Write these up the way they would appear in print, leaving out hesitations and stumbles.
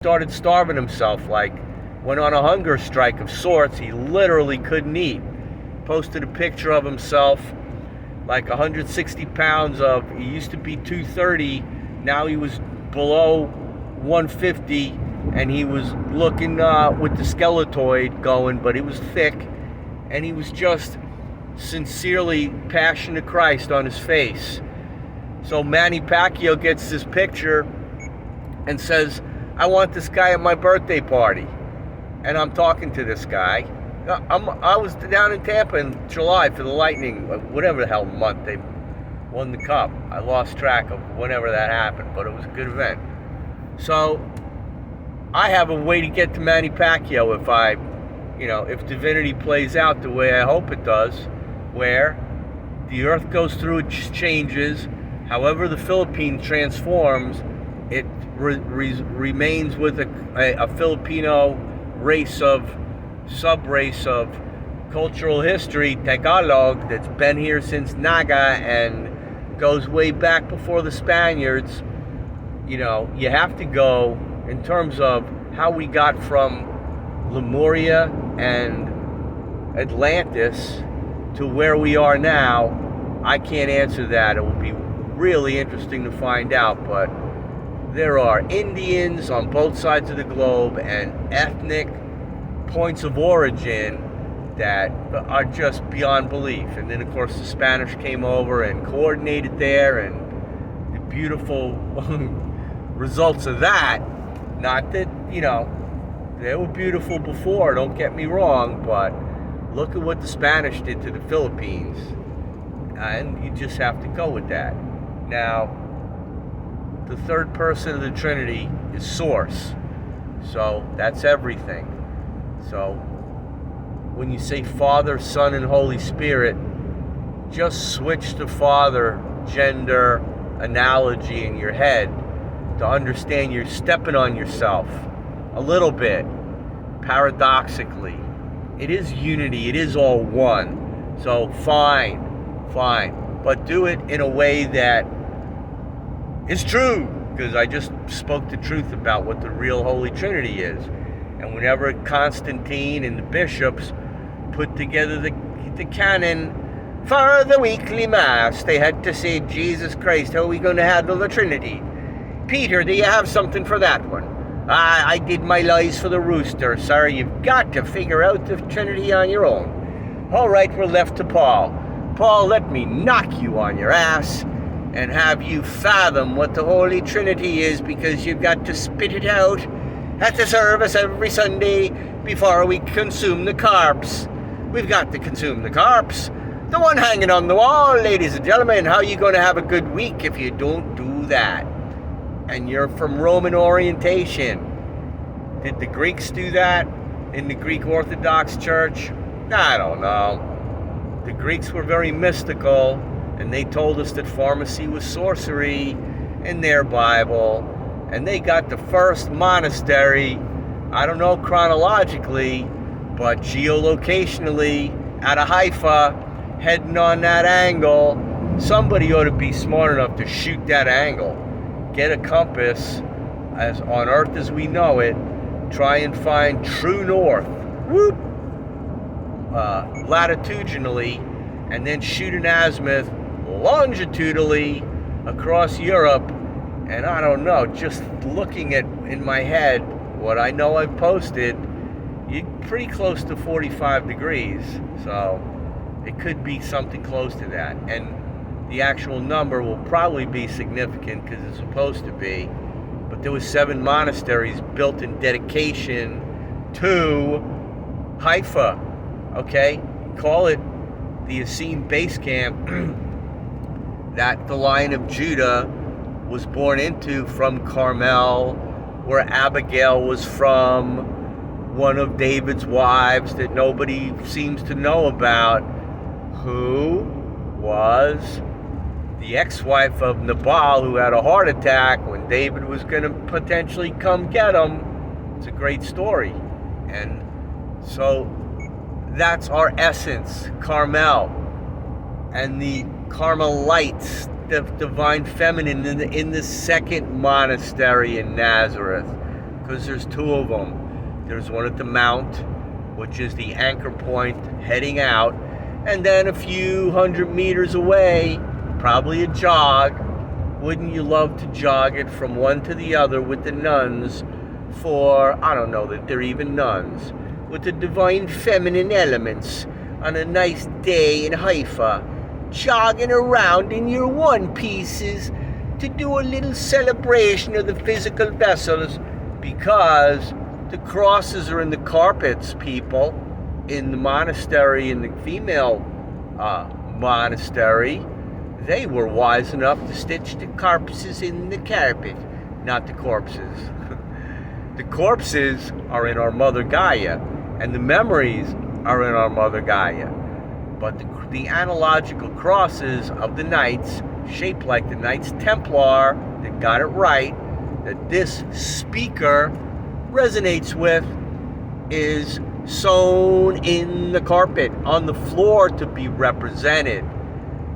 started starving himself, like went on a hunger strike of sorts. He literally couldn't eat. Posted a picture of himself, like 160 pounds of, he used to be 230, now he was below 150, and he was looking with the skeletoid going, but he was thick, and he was just sincerely Passion of Christ on his face. So Manny Pacquiao gets this picture and says, I want this guy at my birthday party. And I'm talking to this guy. I was down in Tampa in July for the Lightning, whatever the hell month they won the cup. I lost track of whenever that happened, but it was a good event. So I have a way to get to Manny Pacquiao if divinity plays out the way I hope it does, where the earth goes through its changes. However the Philippines transforms, it remains with a Filipino sub-race of cultural history, Tagalog, that's been here since Naga and goes way back before the Spaniards. You have to go in terms of how we got from Lemuria and Atlantis to where we are now. I can't answer that. It will be really interesting to find out, but there are Indians on both sides of the globe and ethnic points of origin that are just beyond belief. And then, of course, the Spanish came over and coordinated there, and the beautiful results of that, not that, they were beautiful before, don't get me wrong, but look at what the Spanish did to the Philippines, and you just have to go with that. Now, the third person of the Trinity is Source, so that's everything. So when you say Father, Son, and Holy Spirit, just switch the father gender analogy in your head to understand you're stepping on yourself a little bit, paradoxically. It is unity, it is all one. So fine, but do it in a way that is true, because I just spoke the truth about what the real Holy Trinity is. And whenever Constantine and the bishops put together the canon for the weekly mass, they had to say, Jesus Christ, how are we going to handle the Trinity? Peter, do you have something for that one? I did my lies for the rooster, sir. You've got to figure out the Trinity on your own. All right, we're left to Paul. Paul, let me knock you on your ass and have you fathom what the Holy Trinity is, because you've got to spit it out at the service every Sunday before we consume the carbs. We've got to consume the carbs. The one hanging on the wall, ladies and gentlemen. How are you going to have a good week if you don't do that? And you're from Roman orientation. Did the Greeks do that in the Greek Orthodox Church? I don't know. The Greeks were very mystical, and they told us that pharmacy was sorcery in their Bible. And they got the first monastery, I don't know chronologically, but geolocationally, out of Haifa, heading on that angle. Somebody ought to be smart enough to shoot that angle. Get a compass, as on Earth as we know it, try and find true north, latitudinally, and then shoot an azimuth longitudinally across Europe. And I don't know, just looking at in my head what I know I've posted, you're pretty close to 45 degrees. So it could be something close to that. And the actual number will probably be significant because it's supposed to be. But there was 7 monasteries built in dedication to Haifa. Okay? Call it the Essene base camp that the Lion of Judah was born into, from Carmel, where Abigail was from, one of David's wives that nobody seems to know about, who was the ex-wife of Nabal, who had a heart attack when David was going to potentially come get him. It's a great story. And so that's our essence, Carmel. And the Carmelites, the divine feminine, in the second monastery in Nazareth. because there's two of them. There's one at the Mount, which is the anchor point heading out, and then a few 100 meters away, probably a jog. Wouldn't you love to jog it from one to the other with the nuns for, I don't know that they're even nuns, with the divine feminine elements on a nice day in Haifa, jogging around in your one pieces to do a little celebration of the physical vessels, because the crosses are in the carpets, people, in the monastery, in the female monastery. They were wise enough to stitch the corpses in the carpet, not the corpses. The corpses are in our Mother Gaia, and the memories are in our Mother Gaia. But the analogical crosses of the Knights, shaped like the Knights Templar, that got it right, that this speaker resonates with, is sewn in the carpet, on the floor to be represented.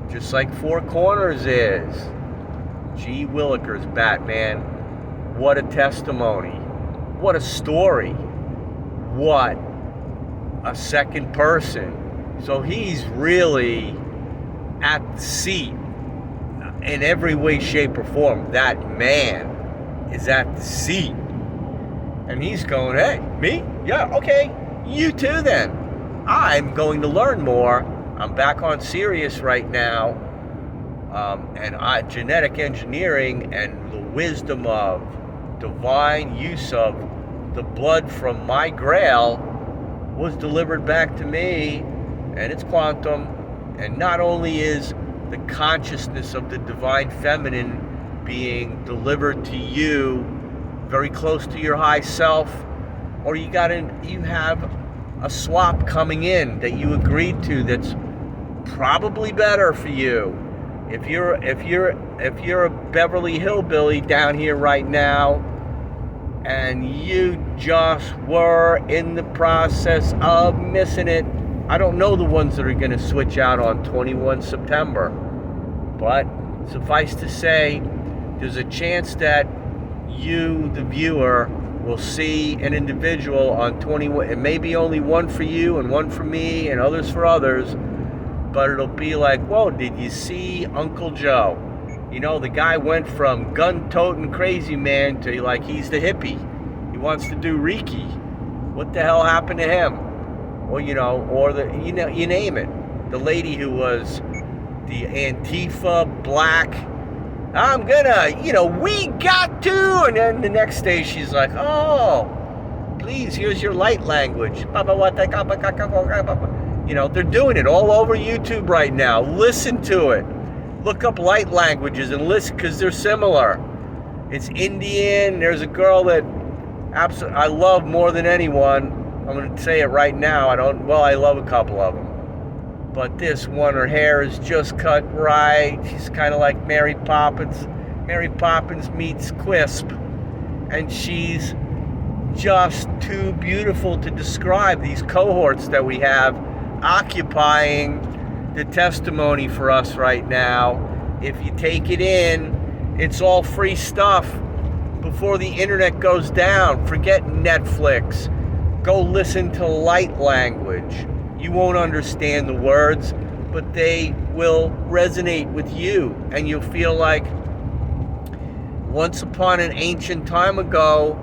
Just like Four Corners is. Gee Willikers, Batman. What a testimony. What a story. What a second person. So he's really at the seat in every way, shape, or form. That man is at the seat. And he's going, hey, me? Yeah, okay. You too then. I'm going to learn more. I'm back on Sirius right now, and genetic engineering and the wisdom of divine use of the blood from my grail was delivered back to me, and it's quantum. And not only is the consciousness of the divine feminine being delivered to you very close to your high self, or you have a swap coming in that you agreed to that's probably better for you. If you're a Beverly Hillbilly down here right now, and you just were in the process of missing it, I don't know the ones that are going to switch out on 21 September, but suffice to say, there's a chance that you, the viewer, will see an individual on 21. It may be only one for you and one for me and others for others, but it'll be like, whoa, did you see Uncle Joe? You know, the guy went from gun-toting crazy man to like he's the hippie. He wants to do Reiki. What the hell happened to him? Well, you know, or you name it. The lady who was the Antifa black, I'm gonna, we got to, and then the next day she's like, oh, please, here's your light language. They're doing it all over YouTube right now. Listen to it. Look up light languages and listen, because they're similar. It's Indian. There's a girl that I love more than anyone. I'm going to say it right now. I love a couple of them. But this one, her hair is just cut right. She's kind of like Mary Poppins. Mary Poppins meets Quisp. And she's just too beautiful to describe. These cohorts that we have occupying the testimony for us right now. If you take it in, it's all free stuff. Before the internet goes down, forget Netflix. Go listen to light language. You won't understand the words, but they will resonate with you, and you'll feel like once upon an ancient time ago,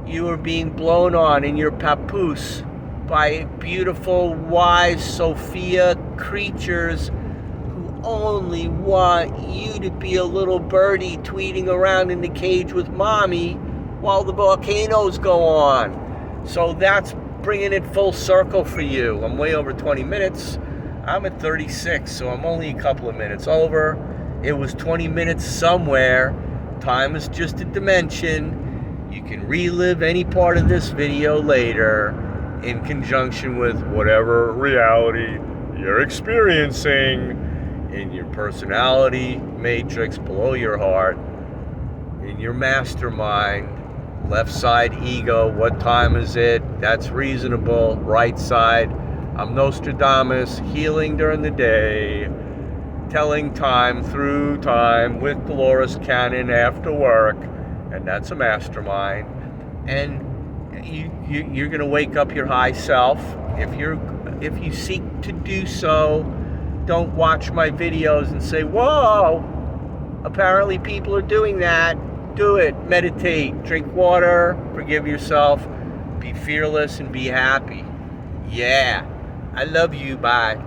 you were being blown on in your papoose by beautiful, wise Sophia creatures who only want you to be a little birdie tweeting around in the cage with mommy while the volcanoes go on. So that's bringing it full circle for you. I'm way over 20 minutes. I'm at 36, so I'm only a couple of minutes over. It was 20 minutes somewhere. Time is just a dimension. You can relive any part of this video later in conjunction with whatever reality you're experiencing in your personality matrix below your heart, in your mastermind, left side ego. What time is it? That's reasonable. Right side, I'm Nostradamus, healing during the day, telling time through time with Dolores Cannon after work, and that's a mastermind. and you're going to wake up your high self. If you seek to do so, don't watch my videos and say, whoa, apparently people are doing that. Do it. Meditate, drink water, forgive yourself, be fearless, and be happy. Yeah, I love you. Bye.